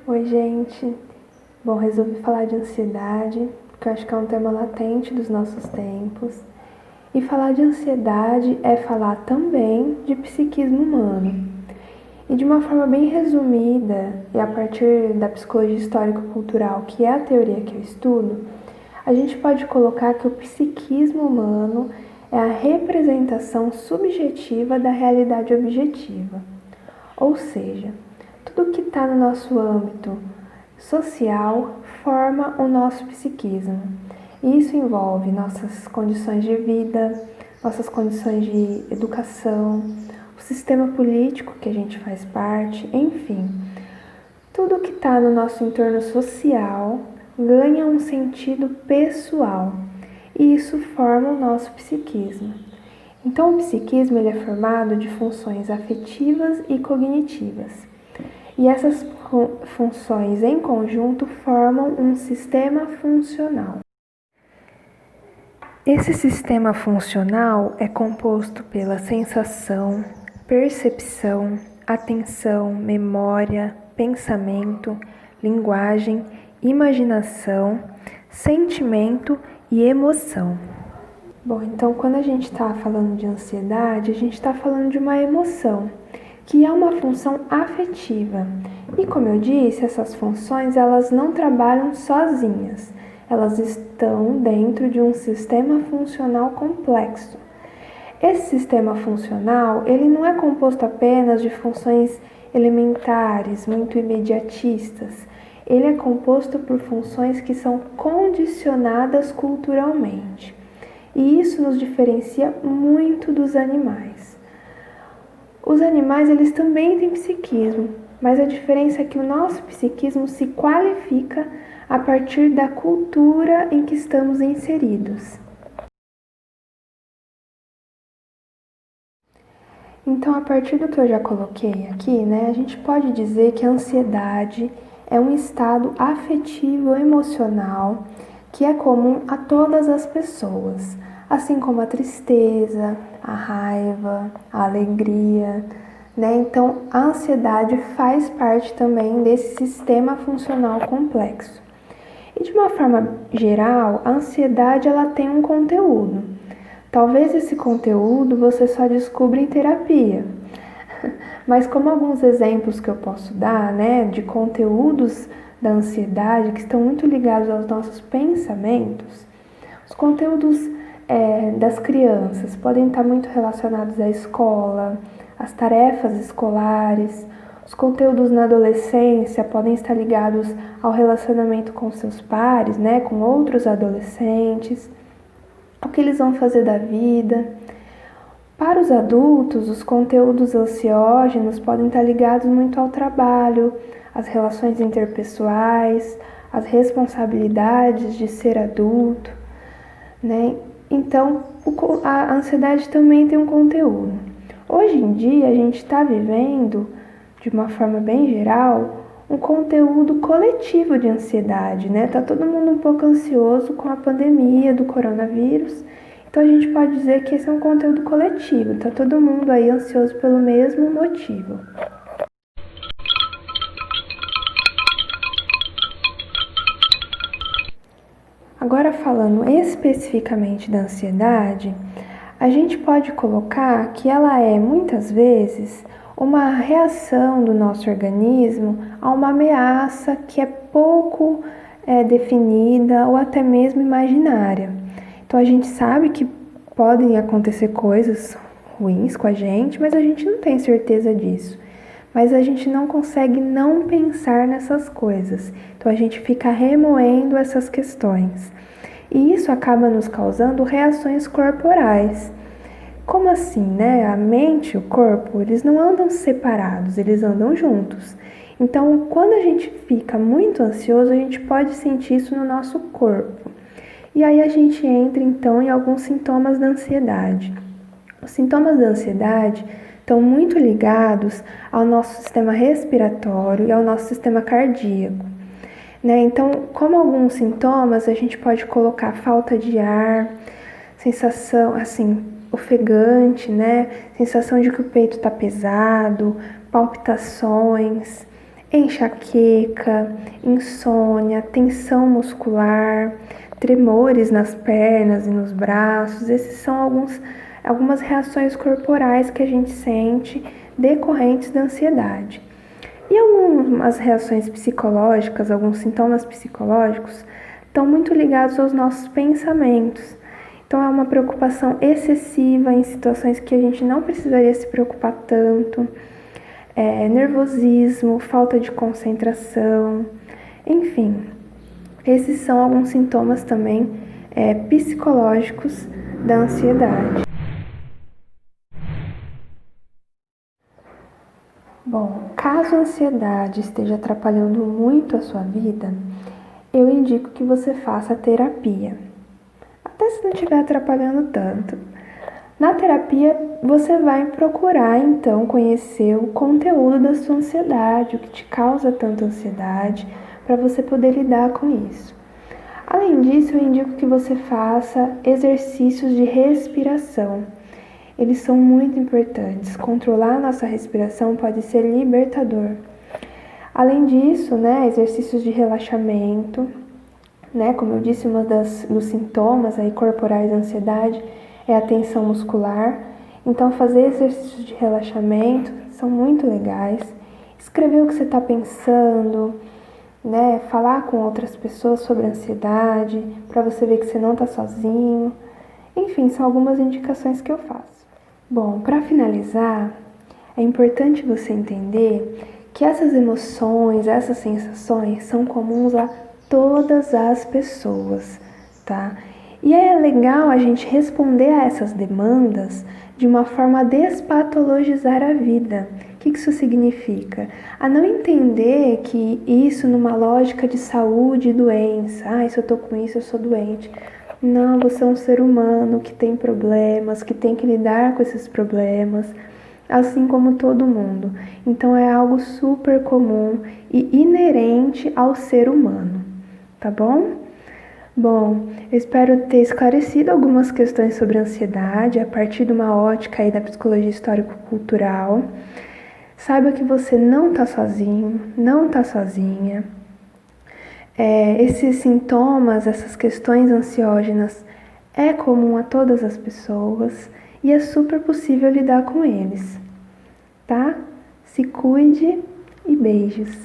Oi, gente. Bom, resolvi falar de ansiedade, porque eu acho que é um tema latente dos nossos tempos. E falar de ansiedade é falar também de psiquismo humano. E de uma forma bem resumida, e a partir da psicologia histórico-cultural, que é a teoria que eu estudo, a gente pode colocar que o psiquismo humano é a representação subjetiva da realidade objetiva. Ou seja, tudo que está no nosso âmbito social forma o nosso psiquismo. E isso envolve nossas condições de vida, nossas condições de educação, o sistema político que a gente faz parte, enfim. Tudo que está no nosso entorno social ganha um sentido pessoal e isso forma o nosso psiquismo. Então, o psiquismo ele é formado de funções afetivas e cognitivas. E essas funções em conjunto formam um sistema funcional. Esse sistema funcional é composto pela sensação, percepção, atenção, memória, pensamento, linguagem, imaginação, sentimento e emoção. Bom, então quando a gente está falando de ansiedade, a gente está falando de uma emoção, que é uma função afetiva. E como eu disse, essas funções elas não trabalham sozinhas, elas estão dentro de um sistema funcional complexo. Esse sistema funcional, ele não é composto apenas de funções elementares, muito imediatistas. Ele é composto por funções que são condicionadas culturalmente. E isso nos diferencia muito dos animais. Os animais, eles também têm psiquismo, mas a diferença é que o nosso psiquismo se qualifica a partir da cultura em que estamos inseridos. Então, a partir do que eu já coloquei aqui, a gente pode dizer que a ansiedade é um estado afetivo emocional que é comum a todas as pessoas, assim como a tristeza, a raiva, a alegria, Então, a ansiedade faz parte também desse sistema funcional complexo. E de uma forma geral, a ansiedade ela tem um conteúdo. Talvez esse conteúdo você só descubra em terapia. Mas como alguns exemplos que eu posso dar, de conteúdos da ansiedade que estão muito ligados aos nossos pensamentos, os conteúdos das crianças podem estar muito relacionados à escola, às tarefas escolares. Os conteúdos na adolescência podem estar ligados ao relacionamento com seus pares, com outros adolescentes, o que eles vão fazer da vida. Para os adultos, os conteúdos ansiógenos podem estar ligados muito ao trabalho, às relações interpessoais, às responsabilidades de ser adulto, Então, a ansiedade também tem um conteúdo. Hoje em dia, a gente está vivendo, de uma forma bem geral, um conteúdo coletivo de ansiedade, Tá todo mundo um pouco ansioso com a pandemia do coronavírus. Então, a gente pode dizer que esse é um conteúdo coletivo, tá todo mundo aí ansioso pelo mesmo motivo. Agora, falando especificamente da ansiedade, a gente pode colocar que ela é, muitas vezes, uma reação do nosso organismo a uma ameaça que é pouco definida ou até mesmo imaginária. Então, a gente sabe que podem acontecer coisas ruins com a gente, mas a gente não tem certeza disso. Mas a gente não consegue não pensar nessas coisas. Então, a gente fica remoendo essas questões. E isso acaba nos causando reações corporais. Como assim, A mente e o corpo, eles não andam separados, eles andam juntos. Então, quando a gente fica muito ansioso, a gente pode sentir isso no nosso corpo. E aí a gente entra, então, em alguns sintomas da ansiedade. Os sintomas da ansiedade estão muito ligados ao nosso sistema respiratório e ao nosso sistema cardíaco. Então, como alguns sintomas, a gente pode colocar falta de ar, sensação, assim, ofegante, sensação de que o peito está pesado, palpitações, enxaqueca, insônia, tensão muscular, tremores nas pernas e nos braços. Esses são algumas reações corporais que a gente sente decorrentes da ansiedade. E algumas reações psicológicas, alguns sintomas psicológicos, estão muito ligados aos nossos pensamentos. Então, é uma preocupação excessiva em situações que a gente não precisaria se preocupar tanto, nervosismo, falta de concentração, enfim. Esses são alguns sintomas também psicológicos da ansiedade. Bom, caso a ansiedade esteja atrapalhando muito a sua vida, eu indico que você faça terapia. Até se não estiver atrapalhando tanto. Na terapia, você vai procurar, então, conhecer o conteúdo da sua ansiedade, o que te causa tanta ansiedade, para você poder lidar com isso. Além disso, eu indico que você faça exercícios de respiração. Eles são muito importantes. Controlar a nossa respiração pode ser libertador. Além disso, exercícios de relaxamento, como eu disse, dos sintomas corporais da ansiedade é a tensão muscular. Então, fazer exercícios de relaxamento são muito legais. Escrever o que você está pensando, falar com outras pessoas sobre a ansiedade, para você ver que você não está sozinho. Enfim, são algumas indicações que eu faço. Bom, para finalizar, é importante você entender que essas emoções, essas sensações são comuns a todas as pessoas, tá? E é legal a gente responder a essas demandas de uma forma a despatologizar a vida. O que isso significa? A não entender que isso numa lógica de saúde e doença. Se eu tô com isso, eu sou doente. Não, você é um ser humano que tem problemas, que tem que lidar com esses problemas, assim como todo mundo. Então é algo super comum e inerente ao ser humano, tá bom? Bom, eu espero ter esclarecido algumas questões sobre ansiedade a partir de uma ótica da psicologia histórico-cultural. Saiba que você não está sozinho, não está sozinha. Esses sintomas, essas questões ansiógenas é comum a todas as pessoas e é super possível lidar com eles, tá? Se cuide e beijos!